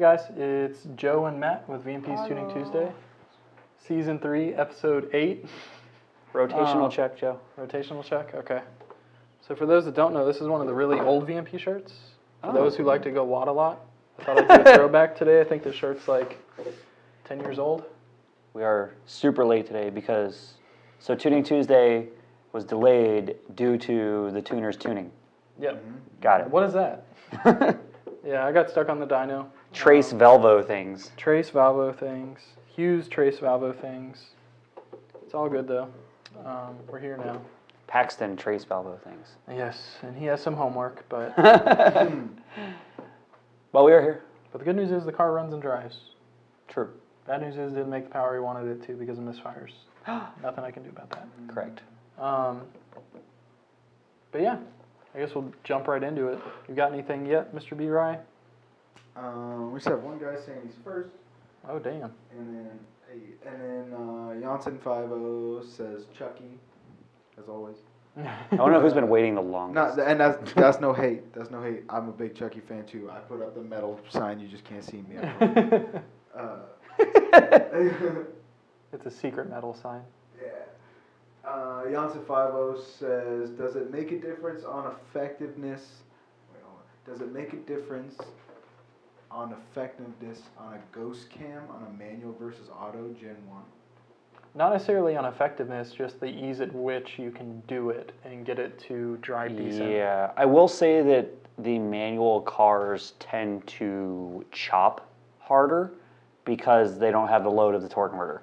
guys, it's Joe and Matt with VMP's Tuning Tuesday, Season 3, Episode 8. Rotational check, Joe. Rotational check, okay. So for those that don't know, this is one of the really old VMP shirts. For those who like to go wad a lot, I thought I'd do a throwback today. I think the shirt's like 10 years old. We are super late today because, Tuning Tuesday was delayed due to the tuners tuning. Yep. Got it. What is that? Yeah, I got stuck on the dyno. Trace Valvo things. Trace Valvo things. Hughes Trace Valvo things. It's all good though. We're here now. Paxton Trace Valvo things. Yes, and he has some homework, but... Well, we are here. But the good news is the car runs and drives. True. Bad news is it didn't make the power he wanted it to because of misfires. Nothing I can do about that. Correct. But yeah, I guess we'll jump right into it. You got anything yet, Mr. B. Rye? We just have one guy saying he's first. Oh, damn. And then Janssen 50 says Chucky, as always. I don't know who's been waiting the longest. No, and that's no hate. That's no hate. I'm a big Chucky fan too. I put up the metal sign. You just can't see me. It's a secret metal sign. Yeah. Janssen 50 says, does it make a difference on effectiveness? Wait, hold on. Does it make a difference on effectiveness on a ghost cam on a manual versus auto Gen 1? Not necessarily on effectiveness, just the ease at which you can do it and get it to drive decent. Yeah, I will say that the manual cars tend to chop harder because they don't have the load of the torque converter.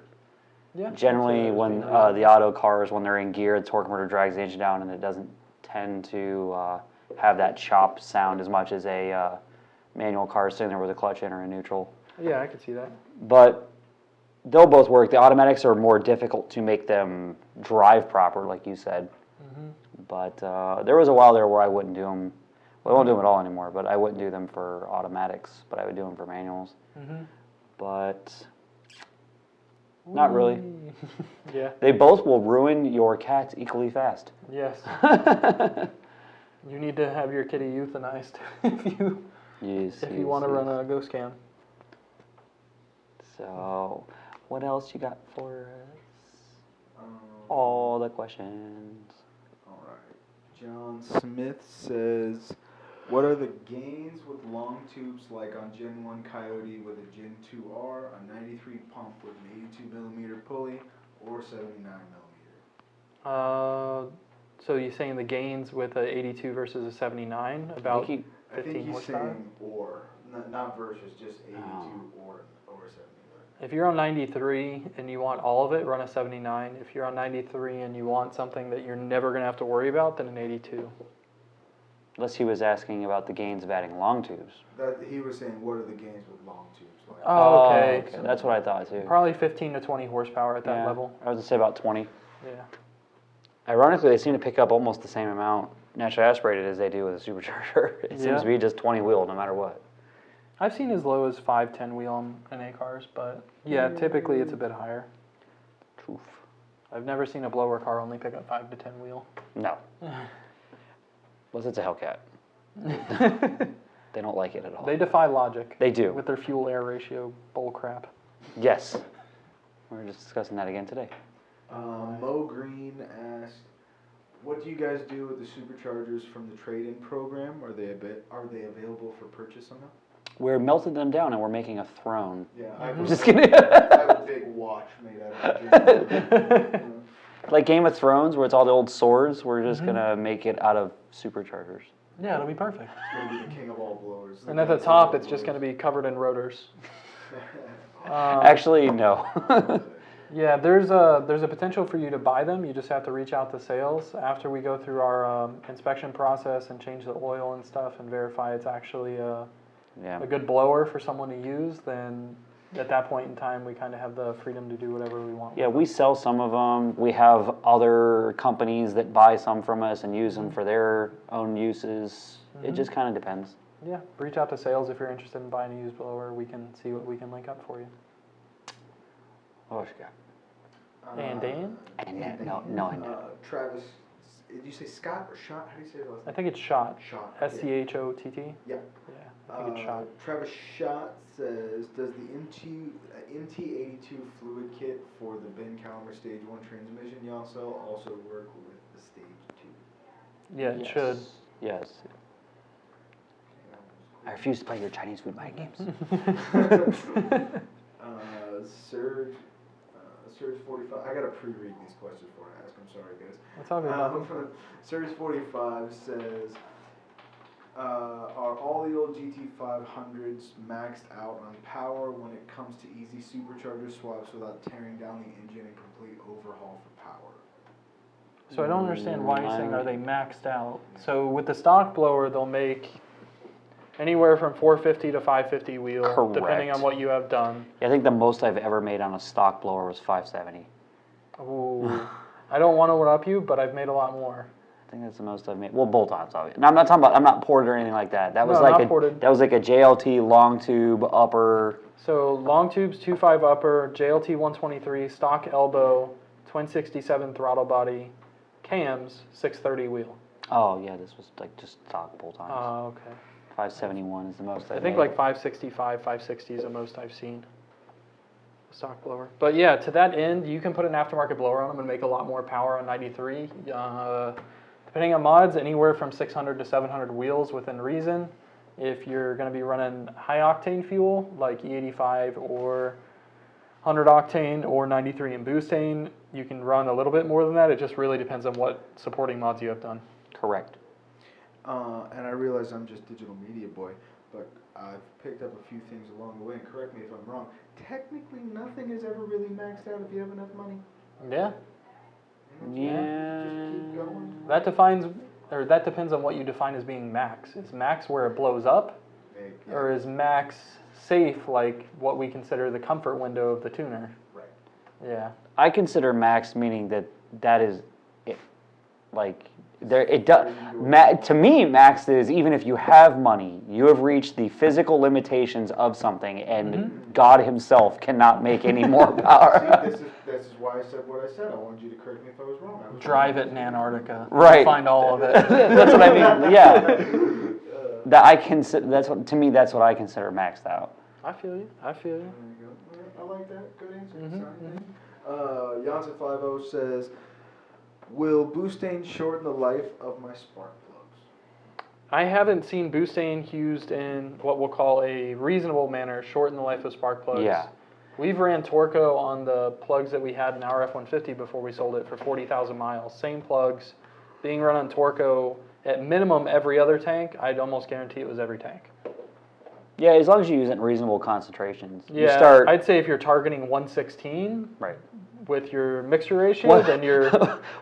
Yeah. Generally, when the auto cars, when they're in gear, the torque converter drags the engine down and it doesn't tend to have that chop sound as much as a manual car sitting there with a clutch in or a neutral. Yeah, I can see that. But they'll both work. The automatics are more difficult to make them drive proper, like you said. Mm-hmm. But there was a while there where I wouldn't do them. Well, I won't do them at all anymore, but I wouldn't do them for automatics, but I would do them for manuals. Mm-hmm. But not really. Yeah. They both will ruin your cats equally fast. Yes. You need to have your kitty euthanized if you want to run a ghost cam. So, what else you got for us? All the questions. All right. John Smith says, what are the gains with long tubes like on Gen 1 Coyote with a Gen 2R, a 93 pump with an 82 millimeter pulley, or 79 millimeter? So you're saying the gains with a 82 versus a 79 about 15 I think he's horsepower? saying or, not versus, just 82 or 79. If you're on 93 and you want all of it, run a 79. If you're on 93 and you want something that you're never going to have to worry about, then an 82. Unless he was asking about the gains of adding long tubes. He was saying, what are the gains with long tubes? Like? Oh, okay. Okay. That's what I thought too. Probably 15 to 20 horsepower at that level. I was going to say about 20. Yeah. Ironically, they seem to pick up almost the same amount naturally aspirated as they do with a supercharger. It seems to be just 20 wheel no matter what. I've seen as low as 5-10 wheel in A cars, but yeah, typically it's a bit higher. Oof. I've never seen a blower car only pick up 5 to 10 wheel. No. Unless it's a Hellcat. They don't like it at all. They defy logic. They do. With their fuel-air ratio bull crap. Yes. We were just discussing that again today. Mo Green asked, what do you guys do with the superchargers from the trade-in program? Are they available for purchase somehow? We're melting them down and we're making a throne. Yeah, I'm just kidding. I have a big watch made out of Like Game of Thrones, where it's all the old swords, we're just going to make it out of superchargers. Yeah, it'll be perfect. It's going to be the king of all blowers. And at the top, it's just going to be covered in rotors. Actually, no. Yeah, there's a potential for you to buy them. You just have to reach out to sales after we go through our inspection process and change the oil and stuff and verify it's actually a good blower for someone to use. Then at that point in time, we kind of have the freedom to do whatever we want. Yeah, we sell some of them. We have other companies that buy some from us and use them for their own uses. It just kind of depends. Yeah, reach out to sales if you're interested in buying a used blower. We can see what we can link up for you. What else you got? And Dan? No. Travis, did you say Scott or Shot? How do you say it last I think it's Shot. Shot. SCHOTT. Yeah. Yeah. Take a shot. Travis Schott says, does the MT82 fluid kit for the Ben Calmer Stage 1 transmission y'all sell also work with the Stage 2? Yeah, it should. Yes. I refuse to play your Chinese food mind games. Surge 45. I gotta pre-read these questions before I ask. I'm sorry, guys. That's all good. Surge 45 says, are all the old GT500s maxed out on power when it comes to easy supercharger swaps without tearing down the engine and complete overhaul for power? So I don't understand why you're saying are they maxed out. So with the stock blower, they'll make anywhere from 450 to 550 wheel, Correct. depending on what you have done. Yeah, I think the most I've ever made on a stock blower was 570. Ooh. I don't want to one-up you, but I've made a lot more. I think that's the most I've made. Well, bolt-ons, obviously. No, I'm not talking about. I'm not ported or anything like that. That was No, like not ported. That was like a JLT long tube upper. So long tubes, 2.5 upper, JLT 123, stock elbow, twin 67 throttle body, cams, 630 wheel. Oh yeah, this was like just stock bolt-ons. Oh, okay. 571 is the most I've I think made. like 565, 560 is the most I've seen. Stock blower. But yeah, to that end, you can put an aftermarket blower on them and make a lot more power on 93. Depending on mods, anywhere from 600 to 700 wheels within reason. If you're going to be running high octane fuel like E85 or 100 octane or 93 in boostane, you can run a little bit more than that. It just really depends on what supporting mods you have done. Correct. And I realize I'm just digital media boy, but I've picked up a few things along the way, and correct me if I'm wrong. Technically, nothing is ever really maxed out if you have enough money. Yeah. Yeah. Just keep going. That depends on what you define as being max. Is max where it blows up, or is max safe like what we consider the comfort window of the tuner? Right. Yeah. I consider max meaning that is it. Like there, it does. To me, max is even if you have money, you have reached the physical limitations of something, and God Himself cannot make any more power. See, this is why I said what I said. I wanted you to correct me if I was wrong. Drive it in Antarctica. Right. You'll find all of it. That's what I mean. Yeah. That I consider. That's what to me. That's what I consider maxed out. I feel you. I feel you. There you go. I like that. Good answer. Jansen50 says, will boostane shorten the life of my spark plugs? I haven't seen boostane used in what we'll call a reasonable manner shorten the life of spark plugs. Yeah. We've ran Torco on the plugs that we had in our F-150 before we sold it for 40,000 miles. Same plugs being run on Torco at minimum every other tank. I'd almost guarantee it was every tank. Yeah, as long as you use it in reasonable concentrations. Yeah, You start, I'd say if you're targeting 116 right. with your mixture ratio, then your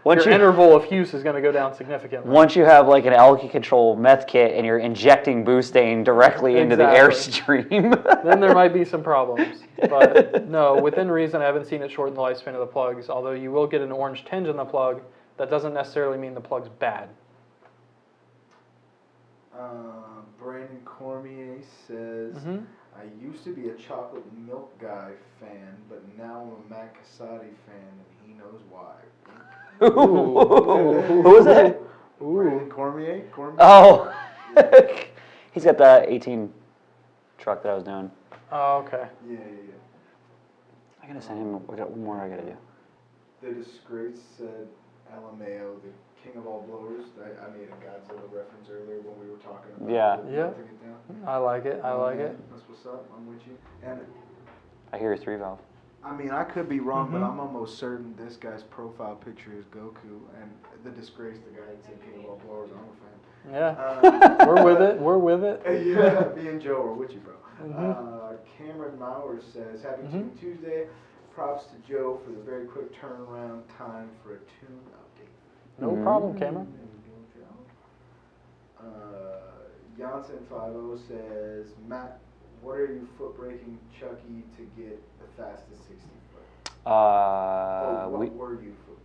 Once you- interval of use is going to go down significantly. Once you have like an alky control meth kit and you're injecting boostane directly into the airstream. Then there might be some problems. But no, within reason, I haven't seen it shorten the lifespan of the plugs, although you will get an orange tinge on the plug. That doesn't necessarily mean the plug's bad. Brandon Cormier says, I used to be a chocolate milk guy fan, but now I'm a Matt Casati fan, and he knows why. Who was it? Brandon Cormier? Oh, he's got the 18 truck that I was doing. Oh, okay. Yeah. I gotta send him. What more I gotta do? The Disgrace said, LMAO, the king of all blowers. I made a Godzilla reference earlier when we were talking about Yeah. melting it down. I like it. I like it. That's what's up. I'm with you. And I hear a 3-valve. I mean, I could be wrong, but I'm almost certain this guy's profile picture is Goku, and the Disgrace, the guy that said king of all blowers. I'm a fan. Yeah. We're with it. We're with it. Yeah, me and Joe are with you, bro. Cameron Maurer says, Happy Tune Tuesday. Props to Joe for the very quick turnaround time for a tune update. No problem, Cameron. Jansen50 says, Matt, what are you foot braking Chucky to get the fastest 60 foot? What were you foot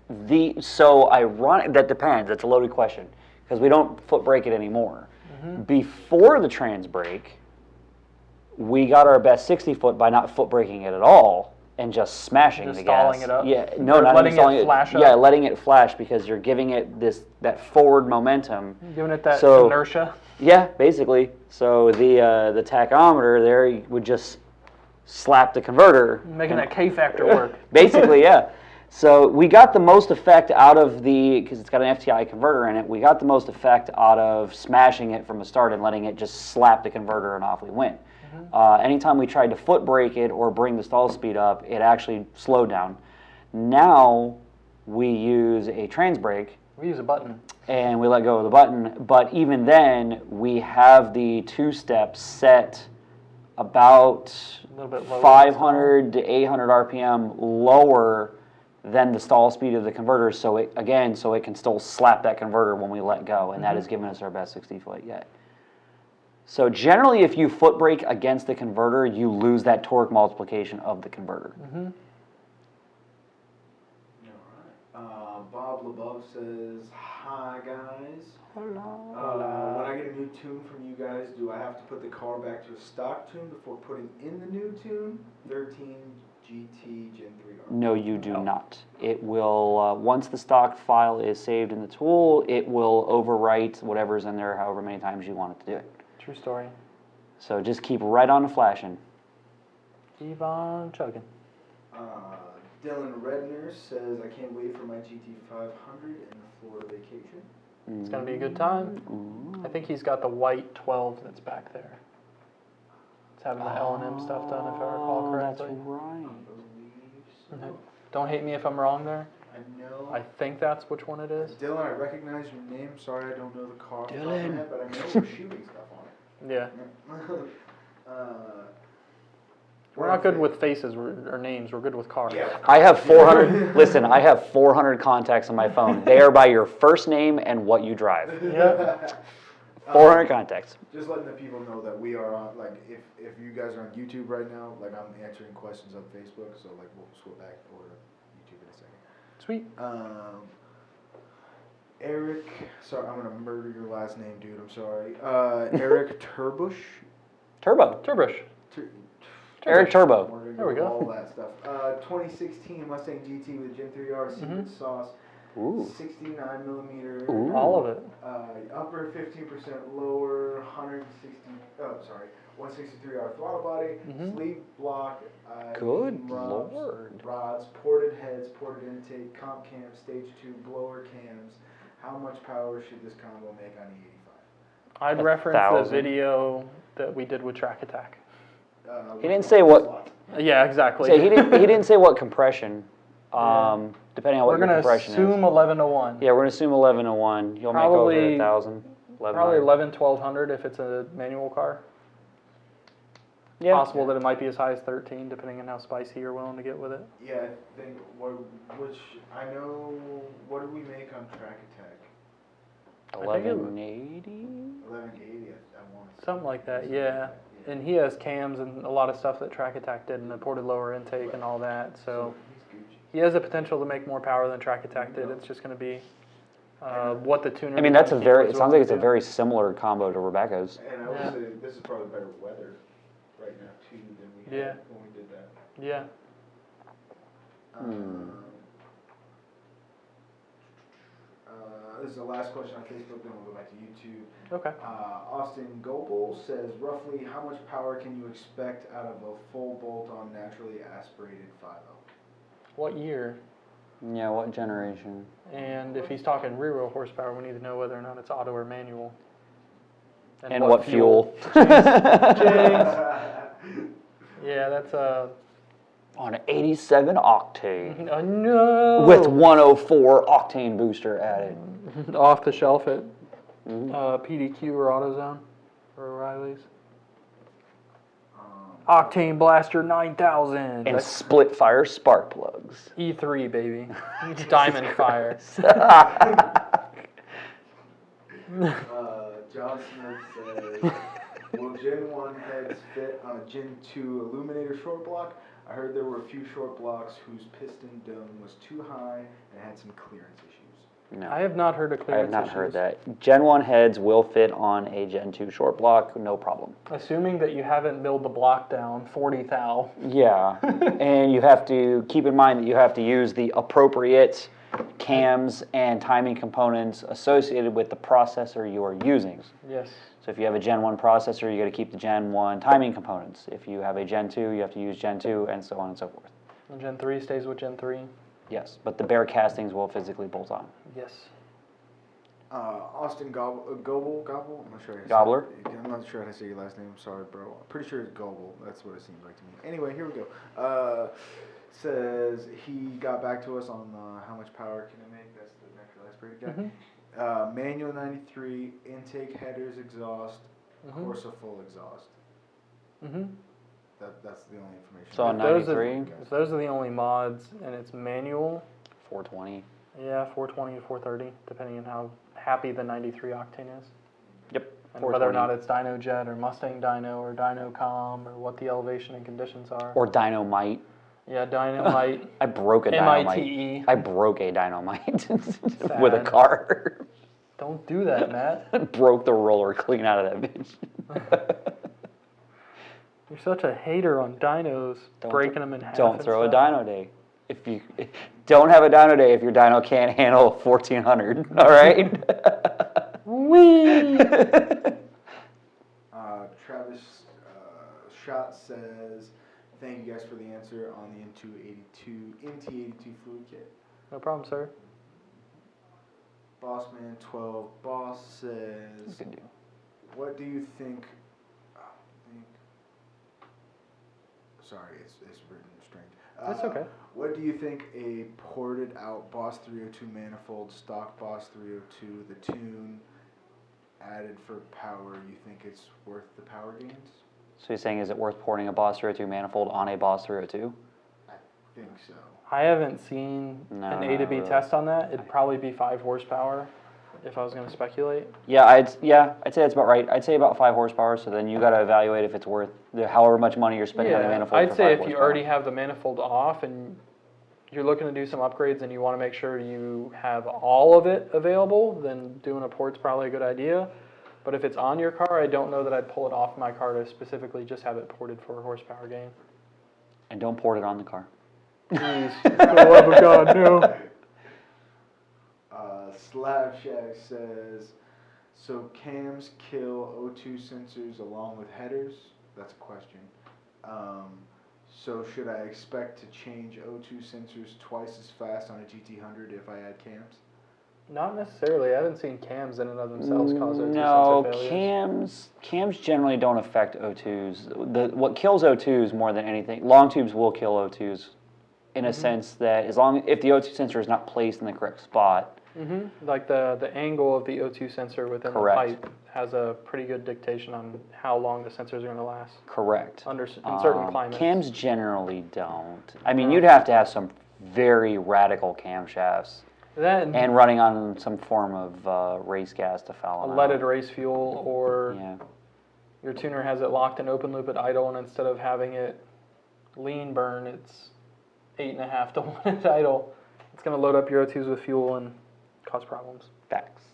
braking? So ironic. That depends. That's a loaded question because we don't foot brake it anymore. Before the trans brake, we got our best 60 foot by not foot braking it at all, and just smashing Just the gas. stalling it up? Yeah, no, Or not letting even stalling it flash up? Yeah, letting it flash because you're giving it that forward momentum. Giving it that So- inertia. Yeah, basically. So the tachometer there would just slap the converter. Making that K factor work. Basically, yeah. So we got the most effect out of because it's got an FTI converter in it, we got the most effect out of smashing it from the start and letting it just slap the converter and off we went. Anytime we tried to foot brake it or bring the stall speed up, it actually slowed down. Now we use a trans brake. We use a button. And we let go of the button, but even then, we have the two-step set about A little bit lower. 500 to 800 RPM lower than the stall speed of the converter, so it can still slap that converter when we let go, and that has given us our best 60 foot yet. So generally, if you foot brake against the converter, you lose that torque multiplication of the converter. Bob LeBeau says, "Hi guys. Hello. When I get a new tune from you guys, do I have to put the car back to a stock tune before putting in the new tune? 13 GT Gen 3R." No, you do not. It will, once the stock file is saved in the tool, it will overwrite whatever's in there however many times you want it to do it. True story. So just keep right on flashing. Keep on chugging. Dylan Redner says, "I can't wait for my GT500 and the Florida vacation." It's going to be a good time. I think he's got the white 12 that's back there. It's having the L&M stuff done, if I recall correctly. That's right. I believe so. Don't hate me if I'm wrong there. I know. I think that's which one it is. Dylan, I recognize your name. Sorry, I don't know the car off the top of my Dylan. head, but I know we're shooting stuff on it. Yeah. We're We're not good with faces or names. We're good with cars. Yeah. I have 400, listen, I have 400 contacts on my phone. They are by your first name and what you drive. Yeah. 400 contacts. Just letting the people know that we are on, like, if you guys are on YouTube right now, like, I'm answering questions on Facebook, so, like, we'll switch back over to YouTube in a second. Sweet. Eric, sorry, I'm gonna murder your last name, dude, I'm sorry. Eric Turbush? Turbush. Eric Turbo. We're gonna There we go. All that stuff. 2016 Mustang GT with Gen 3R secret sauce. Ooh. 69 millimeter. Ooh. All of it. Upper 15% lower, 163R throttle body, sleeve block, Good rubs, Lord. rods, ported heads, ported intake, comp cam, stage 2, blower cams. How much power should this combo make on E85? I'd reference 1,000. the video that we did with Track Attack. He didn't say what. Yeah, exactly. So he didn't say what compression. Depending on what We're your going to compression assume is. 11 to 1. Yeah, we're gonna assume 11 to 1. You'll make over Probably- 1,000. Probably 11, 1200 if it's a manual car. Yeah. Possible that it might be as high as 13, depending on how spicy you're willing to get with it. Yeah, I think, I know, what do we make on Track Attack? 1180. 1180, I want to say. Something like that, yeah. And he has cams and a lot of stuff that Track Attack did, and a ported lower intake and all that. So He's Gucci. he has the potential to make more power than Track Attack did. It's just going to be what the tuner. I mean, that's keyboards it sounds like it's a will do. very similar combo to Rebecca's. And I would say this is probably better weather right now too than we Yeah. had when we did that. Yeah. This is the last question on Facebook, then we'll go back to YouTube. Okay. Austin Gopel says, roughly how much power can you expect out of a full bolt-on naturally aspirated 5.0? What year? Yeah, what generation? And if he's talking rear wheel horsepower, we need to know whether or not it's auto or manual. And what fuel? Yeah, that's On an 87 octane. no. With 104 octane booster added. Off the shelf at PDQ or AutoZone or O'Reilly's. Octane Blaster 9000. And split fire spark plugs. E3, baby. Diamond Fire. John Smith says, will Gen 1 heads fit on a Gen 2 Illuminator short block? I heard there were a few short blocks whose piston dome was too high and had some clearance issues. No. I have not heard of I clearance have not heard issues. that. Gen 1 heads will fit on a Gen 2 short block, no problem. Assuming that you haven't milled the block down 40 thou. Yeah, and you have to keep in mind that you have to use the appropriate cams and timing components associated with the processor you are using. Yes. So if you have a Gen 1 processor, you got to keep the Gen 1 timing components. If you have a Gen 2, you have to use Gen 2, and so on and so forth. And Gen 3 stays with Gen 3. Yes, but the bare castings will physically bolt on. Yes. Austin Gobble, I'm not sure. Gobbler? I'm not sure how to say your last name. Sorry, bro. I'm pretty sure it's Gobble. That's what it seems like to me. Anyway, here we go. Says he got back to us on how much power can it make. That's the next last pretty guy. Manual 93, intake, headers, exhaust, Corsa full exhaust. That's the only information. So on 93? If those are the only mods and it's manual, 420. yeah, 420 to 430, depending on how happy the 93 octane is. Yep. And whether or not it's Dyno Jet or Mustang Dyno or Dyno Com or what the elevation and conditions are. Or Dynamite. Yeah, Dynamite. I broke a Dynamite. MITE. I broke a Dynamite with a car. Don't do that, Matt. Broke the roller clean out of that bitch. You're such a hater on dynos, breaking them in half. Don't throw a dyno day. If you don't have a dyno day, if your dyno can't handle 1400, all right? Whee! Travis Schott says, thank you guys for the answer on the NT82 fluid kit. No problem, sir. Bossman12 Boss says, what do you think? Sorry, it's written strange. That's okay. What do you think a ported out Boss 302 manifold, stock Boss 302, the tune added for power, you think it's worth the power gains? So you're saying, is it worth porting a Boss 302 manifold on a Boss 302? I think so. I haven't seen an A to B test on that. It'd probably be 5 horsepower if I was going to speculate. Yeah, I'd say that's about right. I'd say about 5 horsepower, so then you got to evaluate if it's worth however much money you're spending on the manifold. I'd for say 5 if horsepower. you already have the manifold off and you're looking to do some upgrades and you want to make sure you have all of it available, then doing a port's probably a good idea. But if it's on your car, I don't know that I'd pull it off my car to specifically just have it ported for a horsepower gain. And don't port it on the car. Please, for the love of God, no. Slab Shack says, so cams kill O2 sensors along with headers? That's a question. So should I expect to change O2 sensors twice as fast on a GT100 if I add cams? Not necessarily. I haven't seen cams in and of themselves cause O2 No, sensor failures. cams generally don't affect O2s. What kills O2s more than anything, long tubes will kill O2s in a sense that if the O2 sensor is not placed in the correct spot. Like the angle of the O2 sensor within the pipe has a pretty good dictation on how long the sensors are going to last. Correct. In certain climates. Cams generally don't. I mean, you'd have to have some very radical camshafts. And running on some form of race gas to foul them out. Leaded race fuel, or your tuner has it locked in open loop at idle, and instead of having it lean burn, it's 8.5 to 1 at idle. It's going to load up your O2s with fuel and cause problems. Facts.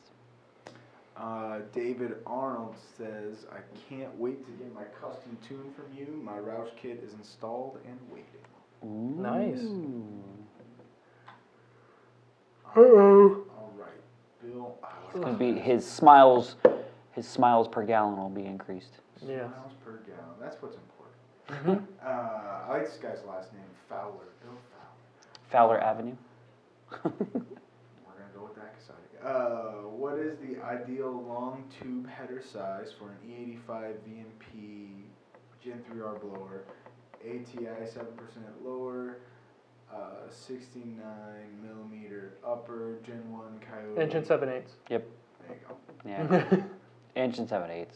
David Arnold says, I can't wait to get my custom tune from you. My Roush kit is installed and waiting. Ooh. Nice. All right, Bill. It's gonna be his smiles per gallon will be increased. Yeah. Miles per gallon. That's what's important. I like this guy's last name, Fowler. Bill Fowler. Fowler Avenue. We're gonna go with that Kasadi. What is the ideal long tube header size for an E85 VMP Gen 3R blower? ATI 7% lower. 69 millimeter upper, Gen 1 Coyote. Engine 7/8. Yep. There you go. Yeah. Inch and 7/8. Inch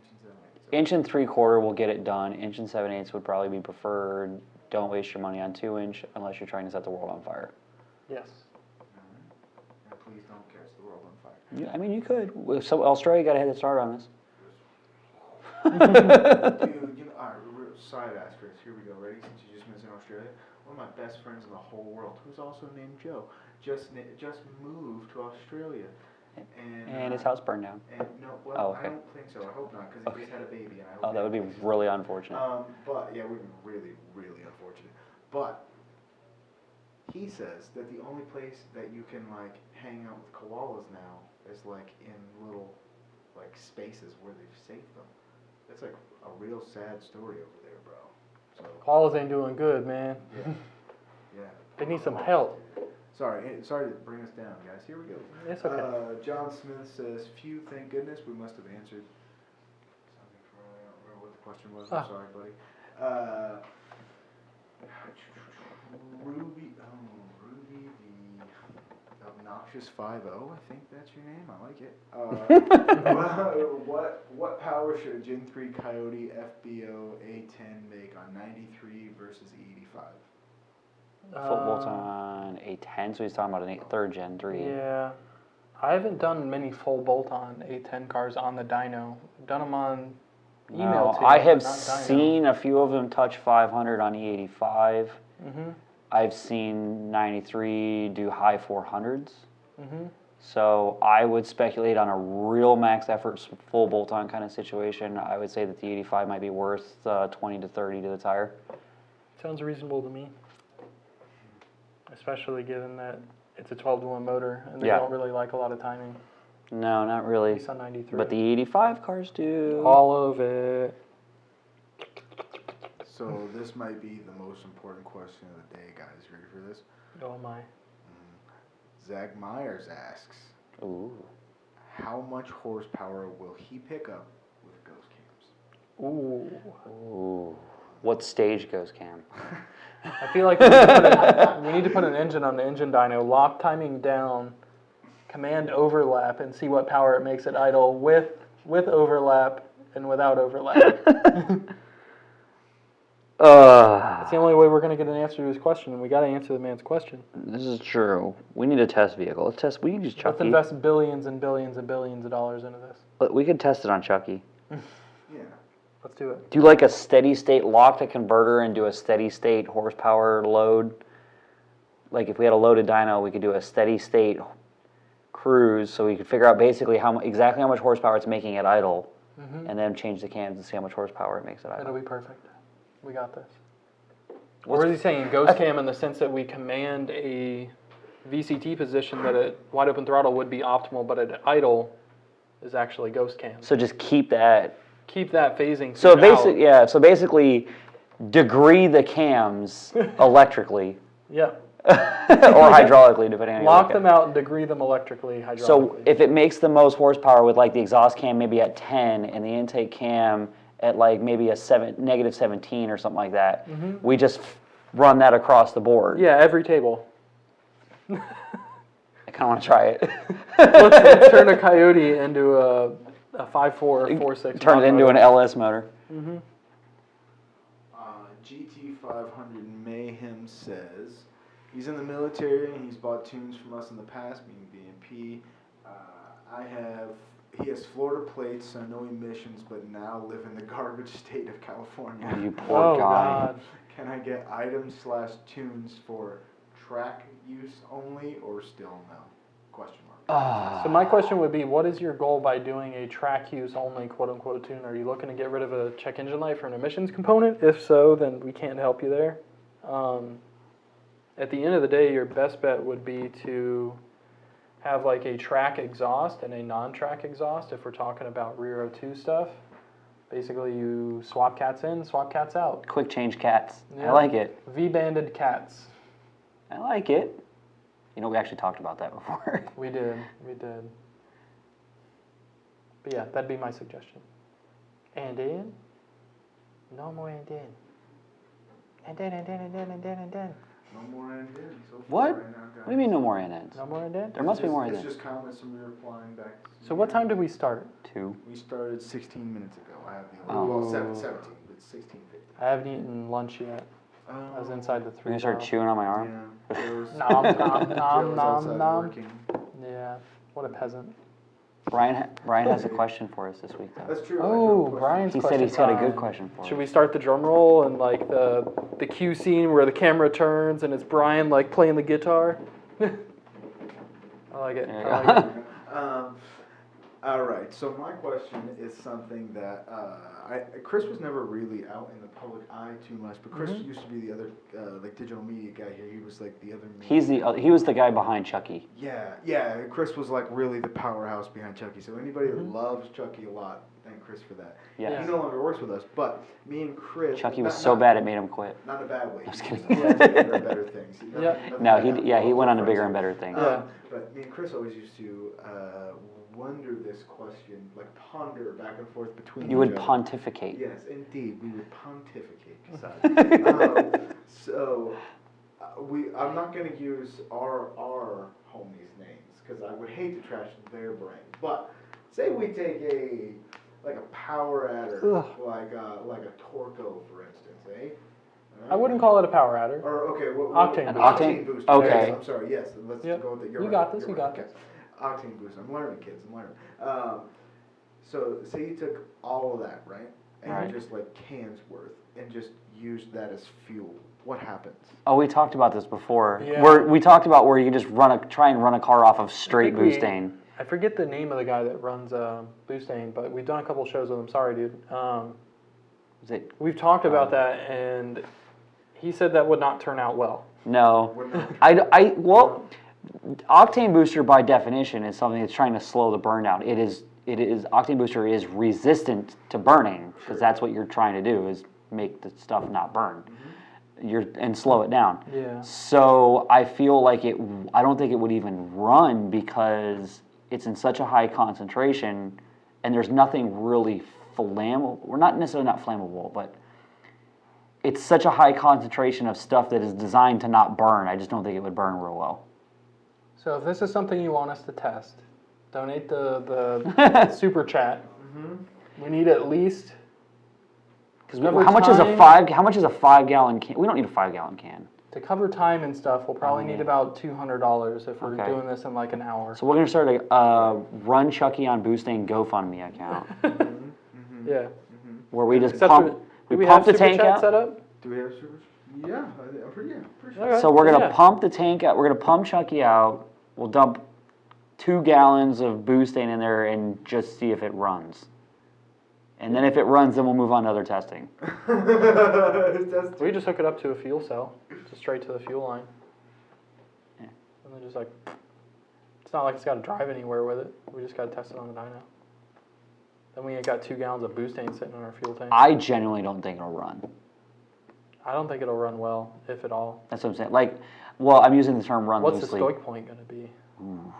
and 7/8. Inch and 3/4 will get it done. Inch and 7/8 would probably be preferred. Don't waste your money on 2-inch unless you're trying to set the world on fire. Yes. And please don't catch the world on fire. I mean, you could. So Australia got a head start on this. Dude, alright, side asterisk. Here we go. Ready? Since you just mentioned Australia. one of my best friends in the whole world, who's also named Joe, just moved to Australia. And his house burned down. And no, well, Oh, okay. I don't think so. I hope not, because he just had a baby. And I hope Oh, that would be really unfortunate. But yeah, it would be really, really unfortunate. But he says that the only place that you can like hang out with koalas now is like in little like spaces where they've saved them. It's like a real sad story over there, bro. So Koalas ain't doing good, man. yeah, yeah. They need some help. Sorry to bring us down, guys. Here we go. It's okay. John Smith says, "Phew, thank goodness we must have answered something for I don't remember what the question was. I'm sorry, buddy." Ruby, the obnoxious 5-0. I think that's your name. I like it. What power should a Gen 3 Coyote FBO A10 make on 93 versus 85? Football's on A10, so he's talking about a third gen 3. Yeah. I haven't done many full bolt-on A10 cars on the dyno. I've done them on email too. I have not dyno. seen a few of them touch 500 on E85. Mm-hmm. I've seen 93 do high 400s. Mm-hmm. So I would speculate on a real max effort full bolt-on kind of situation. I would say that the 85 might be worth 20 to 30 to the tire. Sounds reasonable to me. Especially given that it's a 12-to-1 motor and they don't really like a lot of timing. No, not At really. least on 93. But the 85 cars do. All of it. So this might be the most important question of the day, guys. Ready for this? Oh my. Zach Myers asks, Ooh. how much horsepower will he pick up with ghost cams? Ooh. Ooh. What stage goes cam? I feel like we need to put an engine on the engine dyno, lock timing down, command overlap, and see what power it makes it idle with overlap and without overlap. That's the only way we're going to get an answer to his question, and we got to answer the man's question. This is true. We need a test vehicle. Let's test. We can use Chucky. Let's invest billions and billions and billions of dollars into this. We could test it on Chucky. Yeah. Let's do it. Do like a steady state, lock the converter and do a steady state horsepower load. Like if we had a loaded dyno, we could do a steady state cruise, so we could figure out basically exactly how much horsepower it's making at idle, and then change the cams and see how much horsepower it makes at idle. It'll be perfect. We got this. Or is he saying ghost cam in the sense that we command a VCT position that at wide open throttle would be optimal, but at idle is actually ghost cam? So just keep that. Keep that phasing. So basically, yeah. So basically, degree the cams electrically. Yeah. Or hydraulically, depending on Lock them out and degree them electrically, hydraulically. So if it makes the most horsepower with like the exhaust cam maybe at 10 and the intake cam at like maybe a negative 17 or something like that, we just run that across the board. Yeah, every table. I kind of want to try it. let's turn a Coyote into a 5.4 or 4.6. Turn it into an LS motor. GT500 Mayhem says he's in the military and he's bought tunes from us in the past, meaning VMP. He has Florida plates, so no emissions, but now live in the garbage state of California. Oh, you poor guy. God. Can I get items/tunes for track use only, or still no? Question mark. So my question would be, what is your goal by doing a track use only quote-unquote tune? Are you looking to get rid of a check engine light for an emissions component? If so, then we can't help you there. At the end of the day, your best bet would be to have like a track exhaust and a non-track exhaust if we're talking about rear O2 stuff. Basically, you swap cats in, swap cats out. Quick change cats. Yeah. I like it. V-banded cats. I like it. You know, we actually talked about that before. We did. But yeah, that'd be my suggestion. And then, no more and then. And then. No more end in so What? far right now, guys. What do you mean no more end-ends? No more and then? There must be more It's end-ends. just comments and we're replying back. So what time did we start? 2. We started 16 minutes ago. I have the Oh. well, 17, but it's 16:50. I haven't eaten lunch yet. I was inside the 3 You're gonna start chewing on my arm? Yeah. Nom, nom, nom, Joe's nom, outside nom. working. Yeah, what a peasant. Brian has a question for us this week, though. That's true. Oh, Brian's He question said he's got a good time. question for us. Should we start the drum roll and like the cue scene where the camera turns and it's Brian like playing the guitar? I like it. I like it. All right. So my question is something that Chris was never really out in the public eye too much, but Chris used to be the other like digital media guy here. He was like the other. He was the guy behind Chucky. Yeah. Chris was like really the powerhouse behind Chucky. So anybody that loves Chucky a lot, thank Chris for that. Yeah. He no longer works with us, but me and Chris. Chucky was so bad it made him quit. Not in a bad way. I'm just kidding. He went on to bigger and better things. No, he went on to bigger and better things. But me and Chris always used to wonder this question, like ponder back and forth between. You would pontificate. Yes, indeed, we would pontificate. I'm not going to use our homies' names because I would hate to trash their brain. But say we take a power adder, like a Torco, for instance, eh? Right. I wouldn't call it a power adder. Or okay, Octane booster. Okay. Yes, I'm sorry. Yes, let's go with it. You got this. You got this. Octane boost. I'm learning, kids. I'm learning. So say you took all of that, right, and you just like cans worth, and just used that as fuel. What happens? Oh, we talked about this before. Yeah. We talked about where you can just try and run a car off of straight butane. I forget the name of the guy that runs butane, but we've done a couple shows with him. Sorry, dude. We've talked about that, and he said that would not turn out well. No, octane booster by definition is something that's trying to slow the burnout. It is octane booster is resistant to burning because that's what you're trying to do is make the stuff not burn. And slow it down. Yeah. So I feel like I don't think it would even run because it's in such a high concentration, and there's nothing really flammable. We're not necessarily not flammable, but it's such a high concentration of stuff that is designed to not burn. I just don't think it would burn real well. So if this is something you want us to test, donate the super chat. We need at least. Because how much is a 5-gallon can? We don't need a 5-gallon can. To cover time and stuff, we'll probably need about $200 if we're doing this in like an hour. So we're gonna start a Run Chucky on Boosting GoFundMe account. Yeah. Where we just Except pump. We pump the tank out. Set up? Do we have super? Yeah, I'm pretty sure. Okay. So we're gonna pump the tank out. We're gonna pump Chucky out. We'll dump 2 gallons of Boosting in there and just see if it runs. And then if it runs, then we'll move on to other testing. We just hook it up to a fuel cell, just straight to the fuel line. Yeah. And then just like, it's not like it's got to drive anywhere with it. We just got to test it on the dyno. Then we got 2 gallons of butane sitting in our fuel tank. I genuinely don't think it'll run. I don't think it'll run well, if at all. That's what I'm saying. Like, well, I'm using the term run What's loosely. the stoic point going to be? Ooh,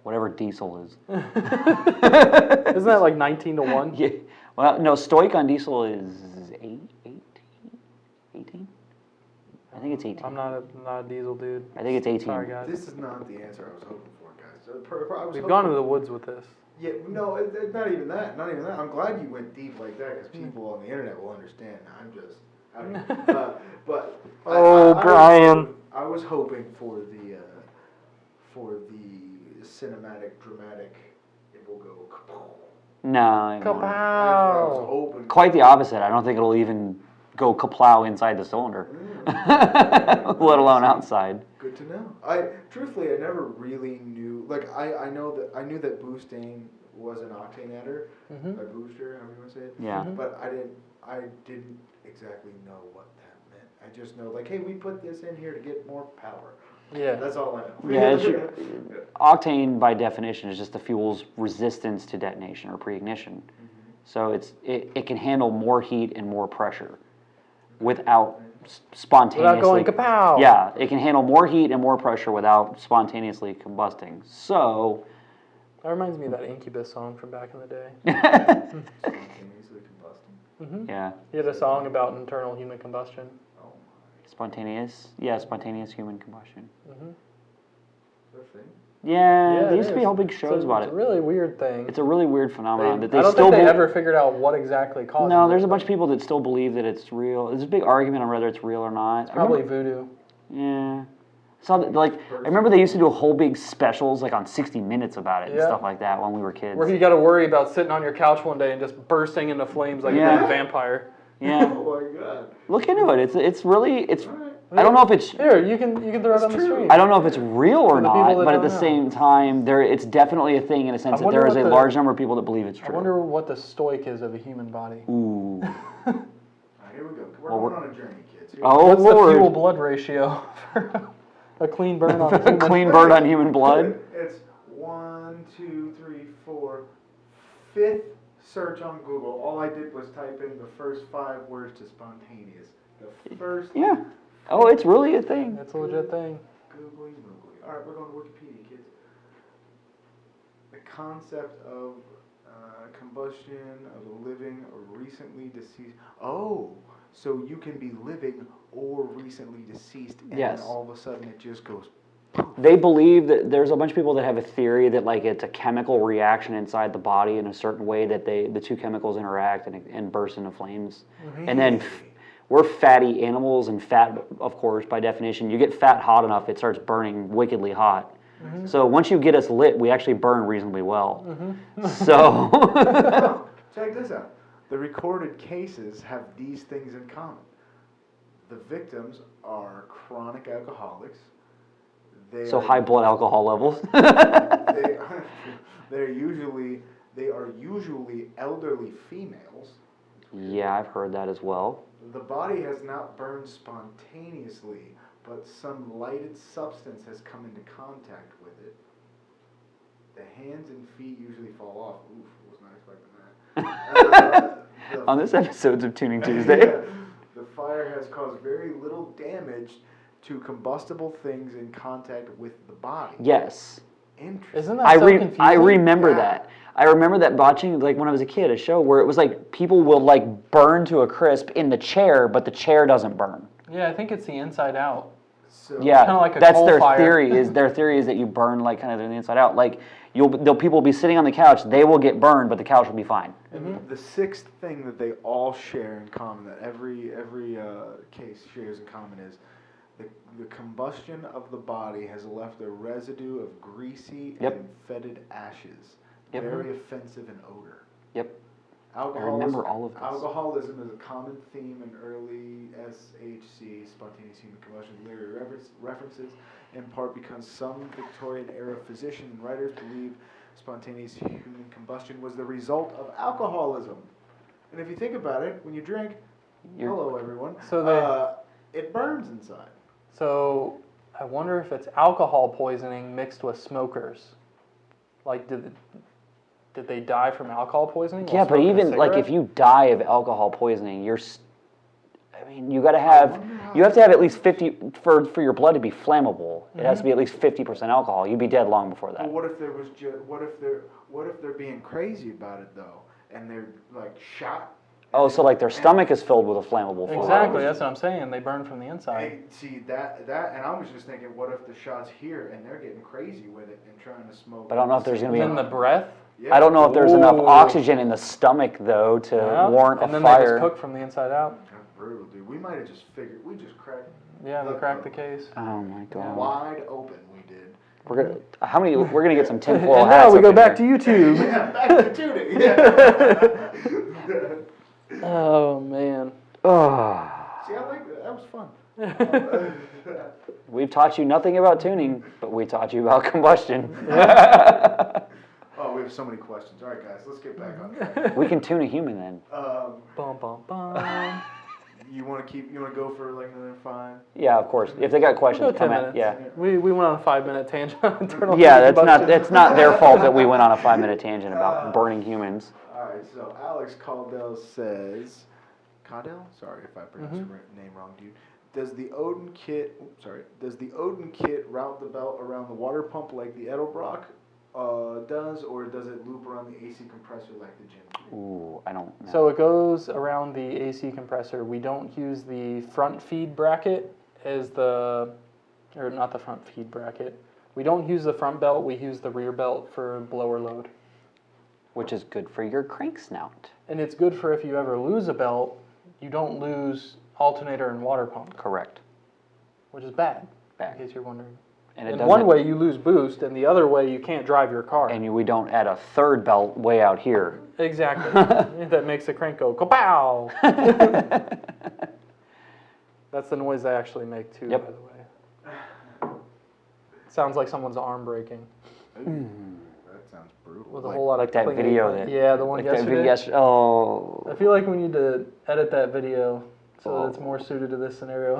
whatever diesel is. Isn't that like 19 to 1? Yeah. Well, no, stoic on diesel is 18? I think it's 18. I'm not a diesel dude. I think it's 18. Sorry, guys. This is not the answer I was hoping for, guys. We've gone to the woods with this. Yeah, no, it's not even that. Not even that. I'm glad you went deep like that because people on the internet will understand. I'm just, but Brian. I was hoping for the cinematic, dramatic. It will go. No. That's what I was hoping. Quite the opposite. I don't think it'll even go kaplow inside the cylinder, let alone outside. Good to know. Truthfully, I never really knew. Like, I knew that boosting was an octane adder, a booster, however you want to say it. Yeah. But I didn't exactly know what that meant. I just know, like, hey, we put this in here to get more power. Yeah. That's all I know. Yeah, octane by definition is just the fuel's resistance to detonation or pre-ignition. So it can handle more heat and more pressure without spontaneously. Without going kapow. Yeah, it can handle more heat and more pressure without spontaneously combusting. So. That reminds me of that Incubus song from back in the day. Spontaneously combusting. Yeah. He had a song about internal human combustion. Spontaneous human combustion. Yeah, there used to be whole big shows about it. It's a really weird thing. It's a really weird phenomenon that I don't think they ever figured out what exactly caused it. No, there's a bunch of people that still believe that it's real. There's a big argument on whether it's real or not. It's probably voodoo. Yeah. So like, I remember they used to do whole big specials like on 60 Minutes about it and Yeah. stuff like that when we were kids. Where you got to worry about sitting on your couch one day and just bursting into flames like a damn vampire. Yeah. Oh my god. Look into it. It's really. Alright. I don't know if it's. Here, you can throw it on the true. stream. I don't know if it's real or For the people not, that but at don't the know. same time, it's definitely a thing in a sense that wonder there is what a the- large number of people that believe it's I true. wonder what the stoic is of a human body. Ooh. Alright, here we go. We're Well, going on a journey, kids. Here Oh What's the Lord. fuel blood ratio for a clean burn on a human? Clean burn on human blood. It's 1, 2, 3, 4, 5th search on Google. All I did was type in the first 5 words to spontaneous. The first. Yeah. Oh, it's really a thing. It's a legit thing. Googly moogly. Alright, we're going to Wikipedia, kids. The concept of combustion of a living or recently deceased. Oh, so you can be living or recently deceased, and Yes. then all of a sudden it just goes. They believe that there's a bunch of people that have a theory that like it's a chemical reaction inside the body in a certain way that the two chemicals interact and burst into flames. And then we're fatty animals, and fat, of course, by definition, you get fat hot enough, it starts burning wickedly hot. So once you get us lit, we actually burn reasonably well. So Check this out. The recorded cases have these things in common. The victims are chronic alcoholics. They are, high blood alcohol levels. they are usually elderly females. Yeah, I've heard that as well. The body has not burned spontaneously, but some lighted substance has come into contact with it. The hands and feet usually fall off. Oof, was not expecting that. On this episode's of Tuning Tuesday. Yeah, the fire has caused very little damage to combustible things in contact with the body. Yes. Interesting. Isn't that so confusing? I remember Yeah. that. I remember that watching, like when I was a kid, a show where it was like people will like burn to a crisp in the chair, but the chair doesn't burn. Yeah, I think it's the inside out. So, Yeah, kinda like a that's coal their fire. theory. Their theory is that you burn like kind of the inside out. Like people will be sitting on the couch, they will get burned, but the couch will be fine. and the sixth thing that they all share in common, that every case shares in common, is the combustion of the body has left a residue of greasy Yep. and fetid ashes. Yep. Very offensive in odor. Yep. Alcoholism, remember all of this. Alcoholism is a common theme in early SHC, spontaneous human combustion, literary references, in part because some Victorian-era physicians and writers believe spontaneous human combustion was the result of alcoholism. And if you think about it, when you drink, hello everyone, So it burns inside. So I wonder if it's alcohol poisoning mixed with smokers. Like, did they die from alcohol poisoning? while Yeah, but smoking a even like cigarette? if you die of alcohol poisoning, you got to have you have to have at least 50 for your blood to be flammable. It has to be at least 50% alcohol. You'd be dead long before that. But what if there was what if they're being crazy about it though, and they're like shot? Oh, so like their stomach is filled with a flammable fluid. Exactly, that's what I'm saying. They burn from the inside. Hey, see that, and I was just thinking, what if the shot's here and they're getting crazy with it and trying to smoke? But I don't know if there's gonna be In the breath. Yeah. I don't know if there's enough Ooh. oxygen in the stomach though to Yeah. warrant And a then fire. they just cook from the inside out. That's brutal, dude. We might have just figured. We just cracked. Yeah, they cracked the case. Oh my god. Wide open. We did. We're gonna get some tinfoil And hats. now we up go in back here. to YouTube. Yeah, back to tuning. Yeah. Oh man. Oh, See, I like that. That was fun. we've taught you nothing about tuning, but we taught you about combustion. Oh, we have so many questions. All right, guys, let's get back on track. We can tune a human then. Bum bum bum. You want to go for like another 5? Yeah, of course. If they got questions, Go 10 come minutes. at. Yeah. We went on a 5-minute tangent on internal Yeah, combustion. that's not their fault that we went on a 5-minute tangent about burning humans. All right, so Alex Caldell says, Caldell? Sorry if I pronounced your name wrong, dude. Does the Odin kit route the belt around the water pump like the Edelbrock does, or does it loop around the AC compressor like the Gym? Ooh, I don't know. So it goes around the AC compressor. We don't use the front feed bracket as or not the front feed bracket. We don't use the front belt, we use the rear belt for blower load. Which is good for your crank snout. And it's good for if you ever lose a belt, you don't lose alternator and water pump, Correct. which is bad. back. In case you're wondering. And in one way you lose boost, and the other way you can't drive your car. And we don't add a third belt way out here. Exactly. That makes the crank go kapow. That's the noise they actually make too, Yep. by the way. Sounds like someone's arm breaking. That sounds brutal. With a whole lot like of that clinging. video that. Yeah, the one like yesterday. That video yesterday. Oh. I feel like we need to edit that video so that it's more suited to this scenario.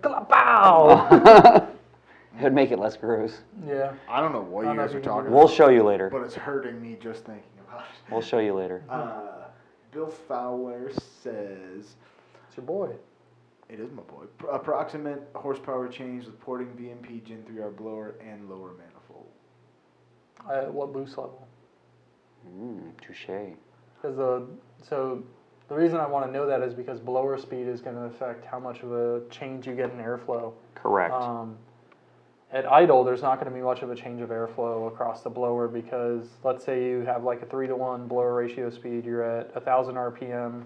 Kapow! It would make it less gross. Yeah. I don't know what you guys are talking We'll about, show you later. but it's hurting me just thinking about it. We'll show you later. Bill Fowler says, It's your boy. it is my boy, approximate horsepower change with porting VMP Gen 3R blower and lower manifold. At what boost level? Touche. Because the reason I want to know that is because blower speed is going to affect how much of a change you get in airflow. Correct. At idle, there's not going to be much of a change of airflow across the blower because let's say you have like a 3-to-1 blower ratio speed, you're at 1,000 RPM,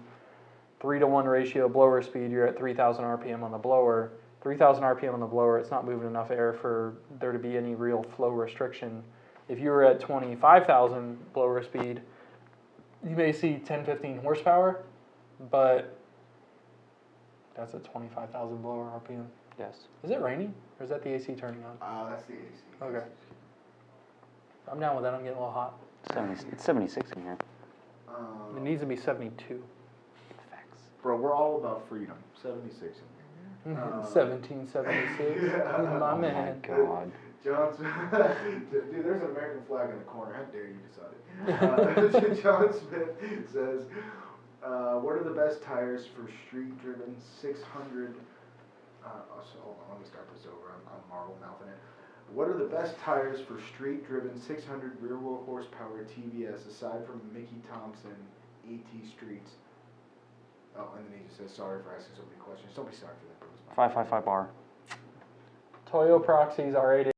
3-to-1 ratio blower speed, you're at 3,000 RPM on the blower. 3,000 RPM on the blower, it's not moving enough air for there to be any real flow restriction. If you were at 25,000 blower speed, you may see 10-15 horsepower, but that's at 25,000 blower RPM. Yes. Is it raining, or is that the AC turning on? That's the AC. Okay. I'm down with that. I'm getting a little hot. It's 76 in here. It needs to be 72. Facts. Bro, we're all about freedom. 76 in here. 1776. My man. Oh my God. Johnson, dude, there's an American flag in the corner. How dare you decide it? John Smith says, what are the best tires for street-driven 600? So hold on, let me start this over. I'm marble mouthing it. What are the best tires for street-driven 600 rear-wheel horsepower TVS aside from Mickey Thompson AT Streets? Oh, and then he just says, sorry for asking so many questions. Don't be sorry for that, bro. 555 bar. Toyo Proxies R8.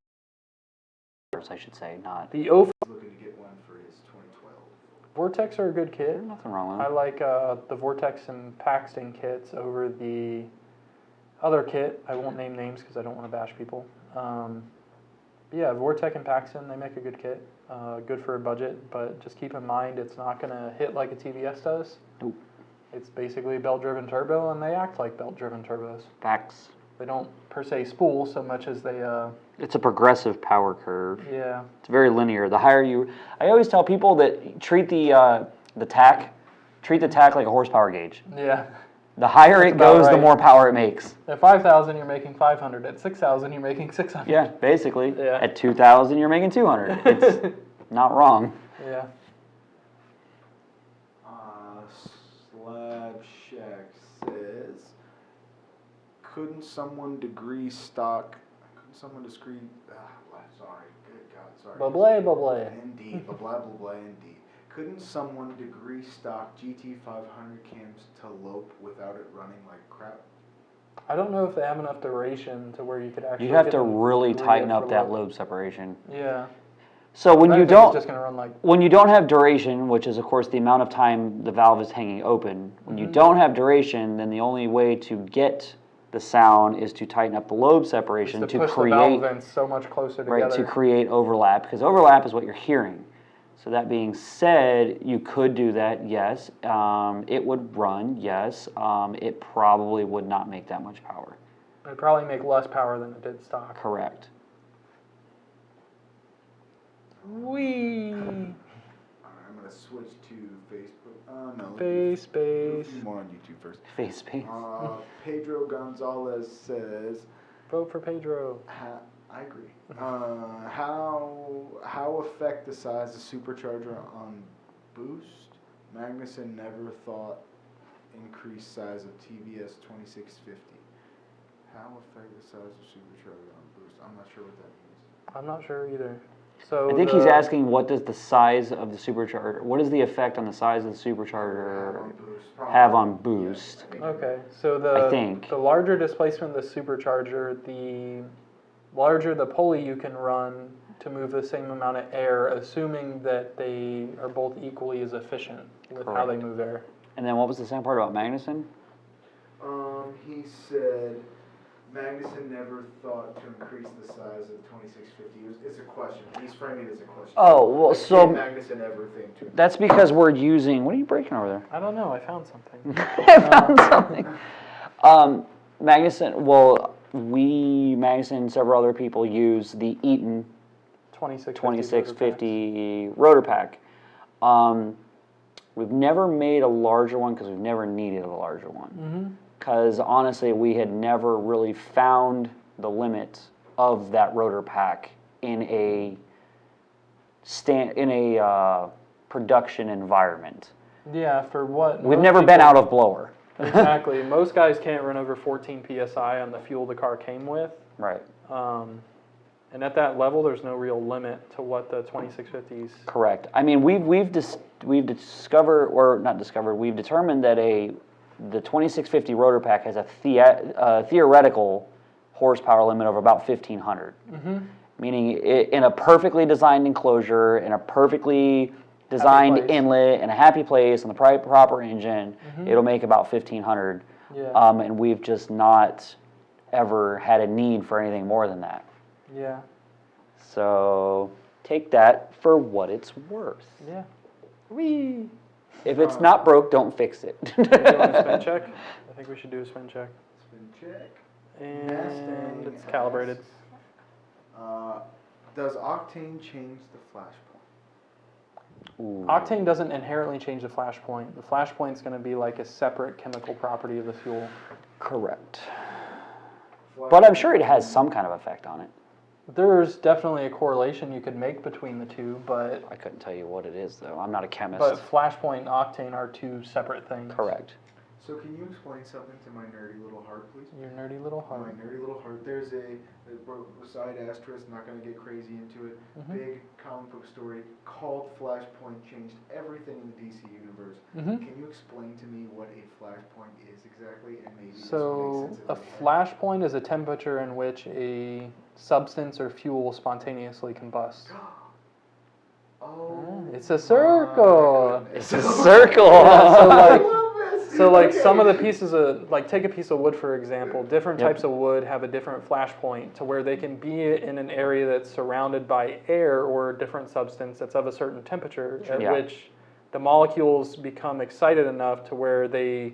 I should say, not. The O. Looking to get one for his 2012. Vortex are a good kit. There's nothing wrong with I them. like the Vortex and Paxton kits over the other kit. I won't name names because I don't want to bash people. Yeah, Vortex and Paxton, they make a good kit. Good for a budget, but just keep in mind it's not going to hit like a TVS does. Nope. It's basically belt-driven turbo, and they act like belt-driven turbos. Facts. They don't per se spool so much as they. It's a progressive power curve. Yeah. It's very linear. The higher you, I always tell people that treat the tack like a horsepower gauge. Yeah. The higher That's it about goes, the right. more power it makes. At 5,000, you're making 500. At 6,000, you're making 600. Yeah, basically. Yeah. At 2,000, you're making 200. It's not wrong. Yeah. Slab Shack says, couldn't someone degree stock? Sorry, good God, sorry. Blah. Indeed, blah. Indeed. Couldn't someone degree stock GT500 cams to lope without it running like crap? I don't know if they have enough duration to where you could actually. You'd have get to them really degree tighten it up for that low. lobe separation. Yeah. So when I you think don't, it's just gonna run like. when you don't have duration, which is of course the amount of time the valve is hanging open, when you don't have duration, then the only way to get the sound is to tighten up the lobe separation To to push the create, valve vents so much closer together. right, to create overlap, because overlap is what you're hearing. So that being said, you could do that, yes. It would run, yes. It probably would not make that much power. It'd probably make less power than it did stock. Correct. Wee. Alright, I'm gonna switch to Facebook. No. Space. More on YouTube first. Face space. Pedro Gonzalez says, Vote for Pedro. I agree. How affect the size of supercharger on boost? Magnuson never thought increased size of TVS 2650. How affect the size of supercharger on boost? I'm not sure what that means. I'm not sure either. So I think he's asking what does the size of the supercharger, what is the effect on the size of the supercharger have on boost? Yeah, Okay, so I think. the larger displacement of the supercharger, the larger the pulley you can run to move the same amount of air, assuming that they are both equally as efficient with how they Correct. move air. And then what was the second part about Magnuson? He said Magnuson never thought to increase the size of 2650. It's a question. He's framing it as a question. Oh, well, Like, so did Magnuson ever think to? that's because we're using, what are you breaking over there? I don't know, I found something. I found something. Magnuson, well, Magnuson and several other people use the Eaton 2650 rotor pack. We've never made a larger one because we've never needed a larger one. Because honestly, we had never really found the limit of that rotor pack in a production environment. Yeah, for what? We've never been out of blower. Exactly. Most guys can't run over 14 psi on the fuel the car came with. Right. And at that level, there's no real limit to what the 2650s. Correct. I mean, we've discovered, or not discovered, we've determined that the 2650 rotor pack has a theoretical horsepower limit of about 1500. Meaning in a perfectly designed enclosure, in a perfectly designed inlet, in a happy place, in the proper engine, it'll make about 1500. Yeah. And we've just not ever had a need for anything more than that. Yeah. So take that for what it's worth. Yeah. Whee! If it's not broke, don't fix it. Are we doing a spin check? I think we should do a spin check. Spin check. And Mustang it's calibrated. asks, does octane change the flash point? Ooh. Octane doesn't inherently change the flash point. The flash point is going to be like a separate chemical property of the fuel. Correct. But I'm sure it has some kind of effect on it. There's definitely a correlation you could make between the two, but I couldn't tell you what it is, though. I'm not a chemist. but flash point and octane are two separate things. Correct. So can you explain something to my nerdy little heart, please? Your nerdy little My heart. nerdy little heart. There's a side asterisk, not going to get crazy into it, big comic book story called Flashpoint changed everything in the DC universe. Can you explain to me what a flashpoint is exactly, and maybe this will So make sense a flash point is a temperature in which a substance or fuel spontaneously combusts. Oh, It's a circle. It's a circle. So like some of the pieces of, like take a piece of wood for example, different types of wood have a different flash point to where they can be in an area that's surrounded by air or a different substance that's of a certain temperature at which the molecules become excited enough to where they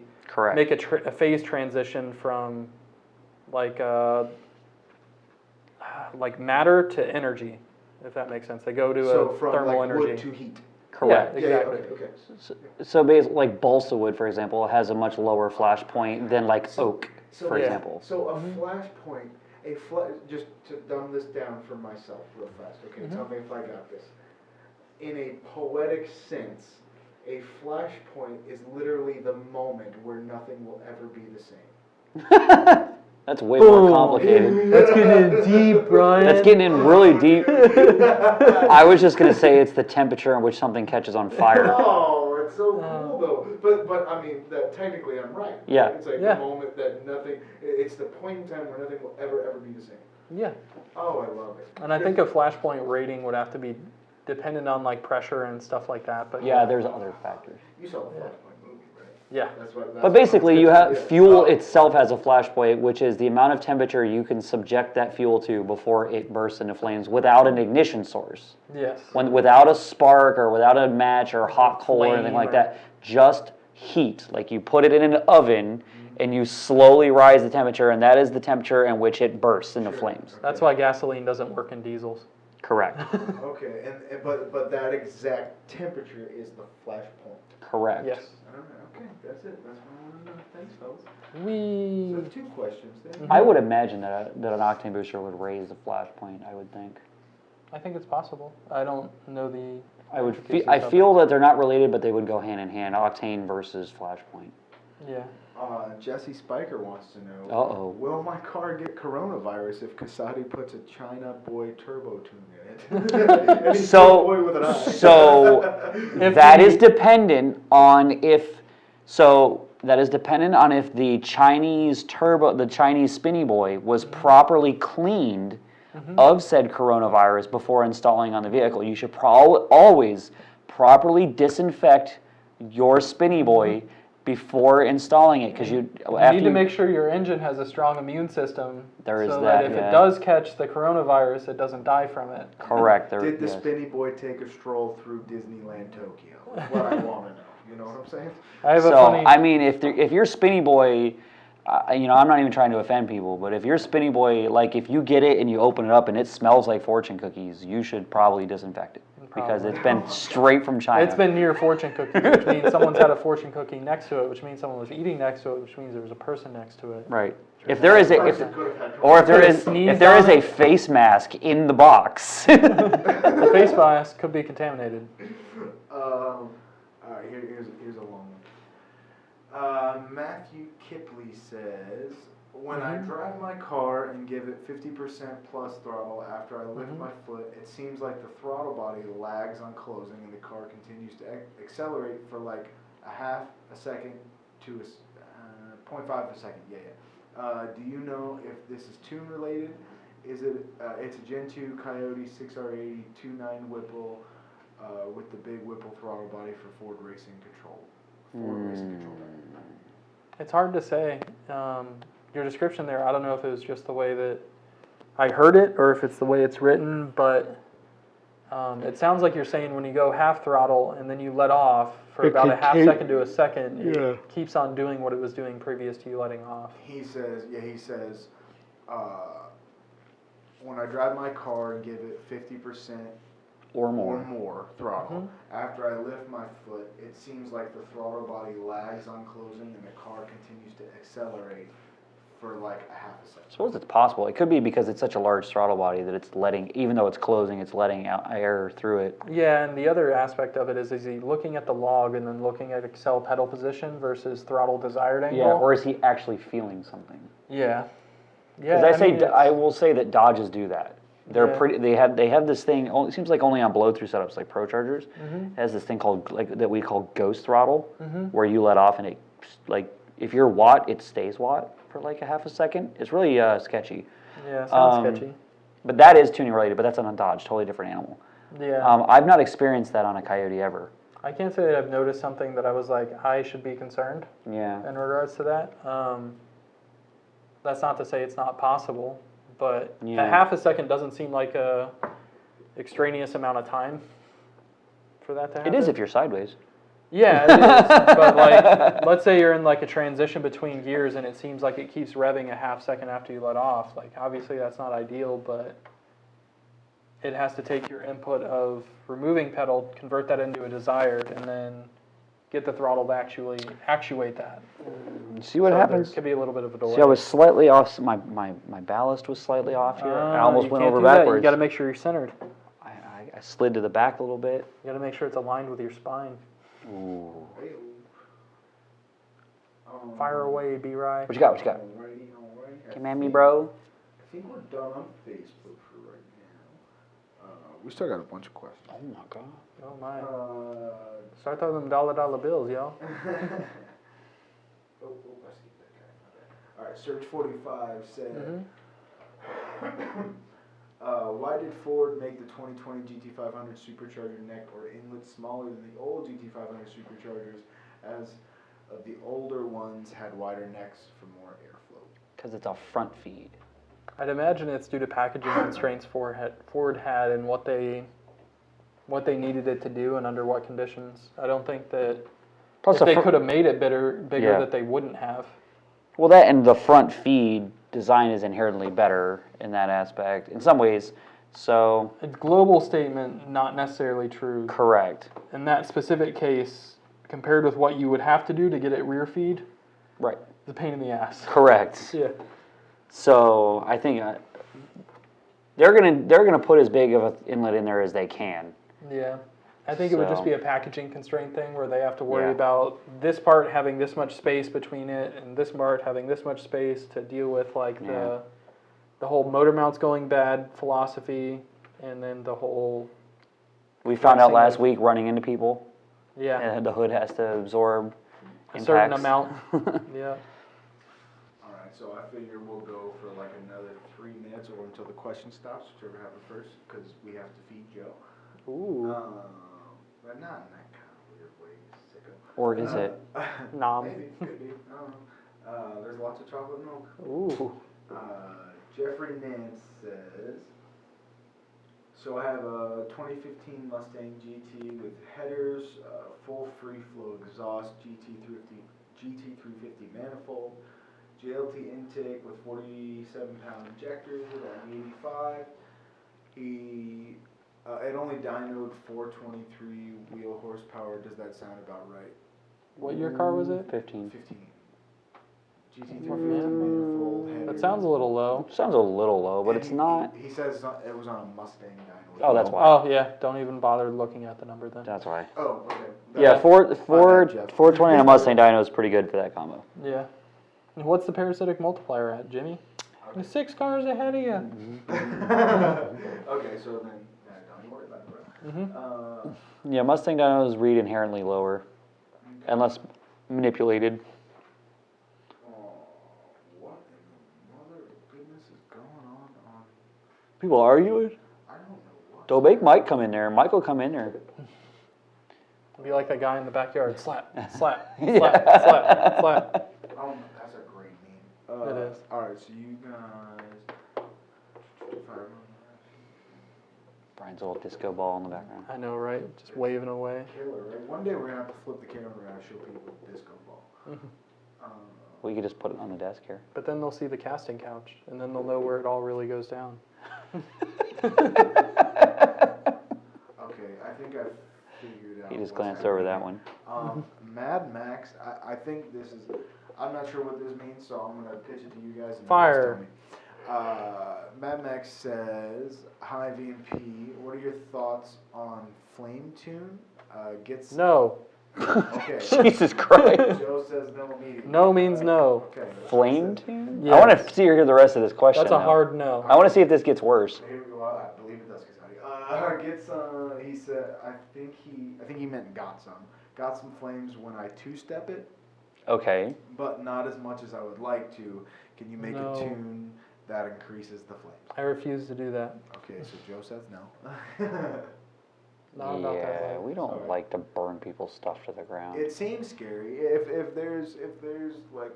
make a phase transition from like matter to energy, if that makes sense. They go to a from thermal like energy. wood to heat. Correct. Yeah, exactly. Okay. So basically, like balsa wood, for example, has a much lower flash point than like oak, for example. So a flash point, just to dumb this down for myself real fast, okay? Tell me if I got this. In a poetic sense, a flash point is literally the moment where nothing will ever be the same. That's way more complicated. That's getting in deep, Brian. That's getting in really deep. I was just going to say it's the temperature in which something catches on fire. Oh, it's so cool though. But I mean, that technically I'm right. Yeah. It's like the moment that it's the point in time where nothing will ever be the same. Yeah. Oh, I love it. And I think a flashpoint rating would have to be dependent on like pressure and stuff like that. But Yeah, there's other factors. You saw the Flashpoint movie, right? Yeah. But basically, you have fuel itself has a flash point, which is the amount of temperature you can subject that fuel to before it bursts into flames without an ignition source. Yes. Without a spark or without a match or hot coal or anything like that. Just heat. Like you put it in an oven and you slowly rise the temperature, and that is the temperature in which it bursts into flames. That's why gasoline doesn't work in diesels. Correct. Okay, but that exact temperature is the flash point. Correct. Yes. Okay, that's it. That's what I want to know. Thanks, fellas. We. So 2 questions then. I would imagine that an octane booster would raise the flash point, I would think. I think it's possible. I don't know the. I feel that they're not related, but they would go hand in hand. Octane versus flash point. Yeah. Jesse Spiker wants to know. Uh-oh. Will my car get coronavirus if Casati puts a China boy turbo tune in it? So boy with an eye. That is dependent on if the Chinese turbo, the Chinese spinny boy was properly cleaned of said coronavirus before installing on the vehicle. You should always properly disinfect your spinny boy before installing it, because you need to make sure your engine has a strong immune system. So that if it does catch the coronavirus, it doesn't die from it. Correct. Did the Spinny Boy take a stroll through Disneyland Tokyo? Is what I want to know. You know what I'm saying? I mean, if you're Spinny Boy, I'm not even trying to offend people, but if you're Spinny Boy, like if you get it and you open it up and it smells like fortune cookies, you should probably disinfect it. Because it's been straight from China. It's been near fortune cookies, which means someone's had a fortune cookie next to it, which means someone was eating next to it, which means there was a person next to it. Right. If there is a face mask in the box. The face mask could be contaminated. All right, here's a long one. Matthew Kipley says, when I drive my car and give it 50% plus throttle after I lift my foot, it seems like the throttle body lags on closing and the car continues to accelerate for like a half a second to 0.5 of a second. Do you know if this is tune related? Is it? It's a Gen 2 Coyote 6R80 2.9 Whipple with the big Whipple throttle body for Ford Racing Control. It's hard to say. Your description there, I don't know if it was just the way that I heard it or if it's the way it's written, but it sounds like you're saying when you go half throttle and then you let off for about a half second to a second, it keeps on doing what it was doing previous to you letting off. He says, when I drive my car and give it 50% or more throttle, after I lift my foot, it seems like the throttle body lags on closing and the car continues to accelerate for like a half a second. I suppose it's possible. It could be because it's such a large throttle body that it's letting, even though it's closing, it's letting out air through it. Yeah, and the other aspect of it is he looking at the log and then looking at accel pedal position versus throttle desired angle? Yeah, or is he actually feeling something? Yeah. Because I will say that Dodges do that. They're pretty. They have this thing. It seems like only on blow-through setups like Prochargers. It has this thing called that we call ghost throttle, where you let off and it if you're watt, it stays watt for like a half a second. It's really sketchy. Yeah, sounds sketchy. But that is tuning related. But that's on a Dodge, totally different animal. Yeah. I've not experienced that on a Coyote ever. I can't say that I've noticed something that I was like, I should be concerned. Yeah. In regards to that. That's not to say it's not possible. But a half a second doesn't seem like a extraneous amount of time for that to happen. It is if you're sideways. Yeah, it is. But like, let's say you're in like a transition between gears and it seems like it keeps revving a half second after you let off. Like, obviously that's not ideal, but it has to take your input of removing pedal, convert that into a desired, and then get the throttle to actually actuate that. See what happens. There could be a little bit of a delay. See, I was slightly off. My ballast was slightly off here. I almost went over backwards. You got to make sure you're centered. I slid to the back a little bit. You got to make sure it's aligned with your spine. Ooh. Fire away, B-Rye. What you got? Alrighty. Come at me, bro. I think we're done on Facebook for right now. We still got a bunch of questions. Oh my god. Oh my. Start throwing them dollar bills, y'all. I skipped that guy. Alright, Search 45 said, why did Ford make the 2020 GT500 Supercharger neck or inlet smaller than the old GT500 Superchargers, as the older ones had wider necks for more airflow? Because it's a front feed. I'd imagine it's due to packaging constraints Ford had and what they needed it to do and under what conditions. I don't think that if they could have made it bigger that they wouldn't have. Well, that and the front feed design is inherently better in that aspect in some ways. So a global statement, not necessarily true. Correct. In that specific case, compared with what you would have to do to get it rear feed, right, it's a pain in the ass. Correct. Yeah. So I think they're gonna put as big of an inlet in there as they can. Yeah. I think it would just be a packaging constraint thing where they have to worry about this part having this much space between it and this part having this much space to deal with like the whole motor mounts going bad philosophy and then the whole... We found out last week running into people. Yeah. And the hood has to absorb a certain amount. Yeah. Alright, so I figure we'll go for like another 3 minutes or until the question stops, whichever happens first, because we have to feed Joe. Ooh. But not in that kind of weird way to say popsicle. Or is it? Nom. Maybe, could be. I don't know. There's lots of chocolate milk. Ooh. Jeffrey Nance says, so I have a 2015 Mustang GT with headers, full free flow exhaust, GT350 manifold, JLT intake with 47-pound injectors at 85. It only dynoed 423 wheel horsepower. Does that sound about right? What year car was it? 15. 15. GT350 manifold headers. That sounds a little low. Sounds a little low, but And it's not. He says it was on a Mustang dyno. Oh, that's why. Oh yeah, don't even bother looking at the number then. That's why. Oh, okay. Yeah, Jeff. 420 and a Mustang dyno is pretty good for that combo. Yeah. And what's the parasitic multiplier at, Jimmy? Okay. 6 cars ahead of you. Okay, so then don't worry about it. Mm-hmm. Yeah, Mustang dynos read inherently lower, unless manipulated. What in the mother of goodness is going on? People arguing? I don't know what. Don't make Mike come in there. Mike will come in there. Be like that guy in the backyard. Slap, slap, Yeah. slap, slap, slap. Oh, that's a great meme. It is. All right, so you guys. Brian's little disco ball in the background. I know, right? Just waving away. Killer, right? One day we're gonna have to flip the camera around and show people the disco ball. We could just put it on the desk here. But then they'll see the casting couch, and then they'll know where it all really goes down. Okay, I think I've figured out. He just what's glanced over that happening. one. Mad Max, I think this is, I'm not sure what this means, so I'm going to pitch it to you guys. And Fire. You guys tell me. Mad Max says, hi VMP, what are your thoughts on Flame Tune? No. Okay. Jesus Christ. Joe says no immediately. No means no. Okay. Flame tune? Yes. I want to see or hear the rest of this question. That's a though. hard no. I want to see if this gets worse. Here we go. I believe it does, he said, I think he meant got some. Got some flames when I two-step it, Okay. but not as much as I would like to. Can you make No. a tune that increases the flames? I refuse to do that. Okay, so Joe says no. No, not that Yeah, way. we don't Sorry. like to burn people's stuff to the ground. It seems scary if there's like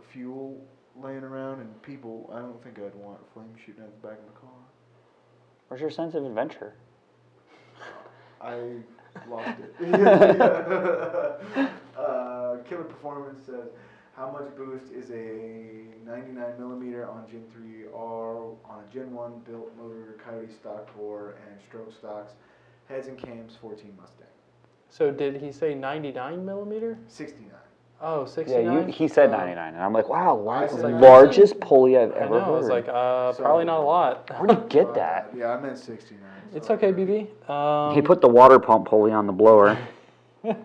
fuel laying around and people. I don't think I'd want flames shooting at the back of my car. Where's your sense of adventure? I lost it. Killer Performance says, how much boost is a 99mm on Gen 3R on a Gen 1 built motor, Coyote stock bore, and stroke stocks, heads and cams, 14 Mustang. So did he say 99 millimeter? 69. Oh, 69? Yeah, he said 99, and I'm like, wow, I said largest pulley I've I ever know, I was heard. like, probably not a lot. Where'd you get that? Yeah, I meant 69. It's sorry. okay, BB. He put the water pump pulley on the blower. I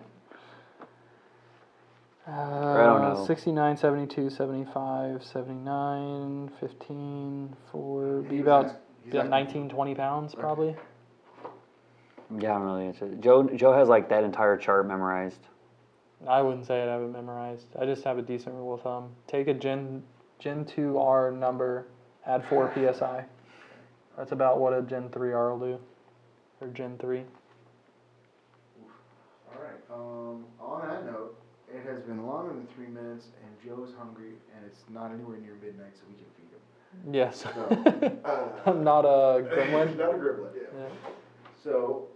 don't know. 69, 72, 75, 79, 15, 4, be He's about asking- 19, 20 pounds probably. Yeah, I don't know the answer. Joe has like that entire chart memorized. I wouldn't say I have it memorized. I just have a decent rule of thumb. Take a Gen 2R number, add 4 PSI. That's about what a Gen 3R will do, or Gen 3. All right. On that note, it has been longer than 3 minutes, and Joe's hungry, and it's not anywhere near midnight, so we can feed him. Yes. So, I'm not a gremlin. Not a gremlin, yeah. Yeah. So,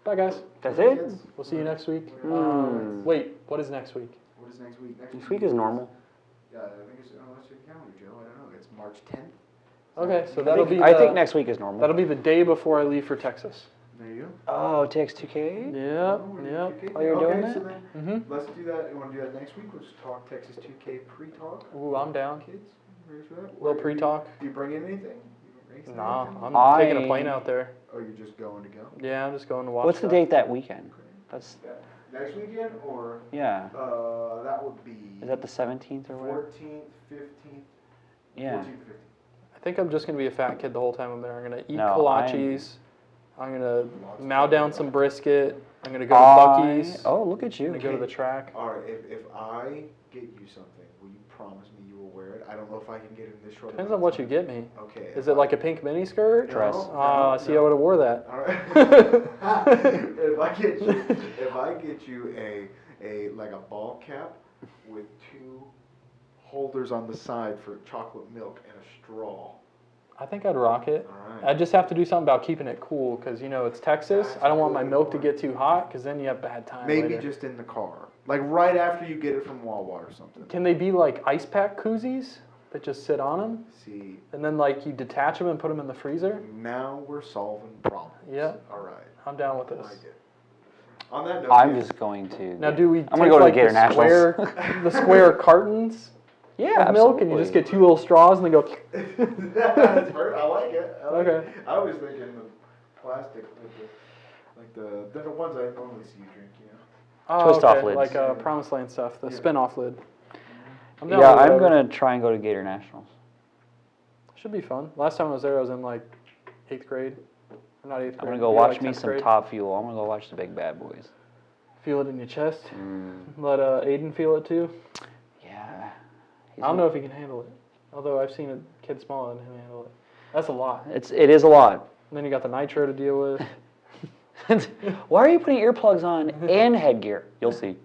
Bye, guys. That's it? kids, We'll see you next week. Hmm. Wait, what is next week? what is next week? Next week is normal. Yeah, I think it's, let's check the calendar, Joe. I don't know. It's March 10th. Okay, so I that'll think, be I think next week is normal. that'll be the day before I leave for Texas. There you Oh, TX2K? Yep, go. yep. Okay, Oh, you're doing so that? then Mm-hmm. let's do that. You want to do that next week? We'll just talk Texas 2K pre-talk. Ooh, I'm down. Kids, ready for that? Little pre-talk. Do you bring in anything? You Nah, anything? I'm taking a plane out there. Oh, you're just going to go? Yeah, I'm just going to watch. What's the stuff. date that weekend? That's, Yeah. Next weekend or yeah. that would be Is that the 17th or whatever? 14th, 15th, Yeah. 14th, 15th. I think I'm just gonna be a fat kid the whole time I'm there. I'm gonna eat No, kolaches. I'm gonna mow down some brisket. I'm gonna go to I- Buc-ee's. Oh, look at I'm you. gonna go to the track. All right, if I get you something, will you promise me you will wear it? I don't know if I can get in this short. Depends on what you get me. Okay. Is it like a pink mini skirt? Dress. See, I would have wore that. All right. if I get you a like a ball cap with 2 holders on the side for chocolate milk and a straw. I think I'd rock it. All right. I just have to do something about keeping it cool because, you know, it's Texas. That's I don't want my good milk to point. get too hot because then you have bad time Maybe later. just in the car, like right after you get it from Wawa or something. Can they be like ice pack koozies that just sit on them? See, And then like you detach them and put them in the freezer? now we're solving problems. Yeah. All right. I'm down with I this. like it. On that note, I'm just going to. Now, do we I'm take gonna go to like Gator the Nationals. the square cartons Yeah, of milk and you just get 2 little straws and they go, That's perfect. I like it. I like Okay. it. I was thinking the plastic, like the ones I normally see you drink. You know. oh, Twist off okay, lids. like Promised Land stuff, the Yeah. spin-off lid. I'm down Yeah, with I'm whatever. gonna try and go to Gator Nationals. Should be fun. Last time I was there, I was in like 8th grade. Or not 8th grade. I'm gonna go maybe, watch like me 10th some grade. Top Fuel. I'm gonna go watch the big bad boys. Feel it in your chest. Mm, Let Aiden feel it too. yeah. I don't know if he can handle it. Although I've seen a kid smaller than him handle it. That's a lot. It is a lot. And then you got the nitro to deal with. Why are you putting earplugs on and headgear? You'll see.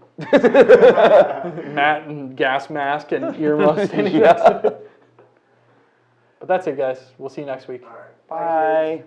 Mat and gas mask and earmuffs. Yeah. But that's it, guys. We'll see you next week. All right. Bye.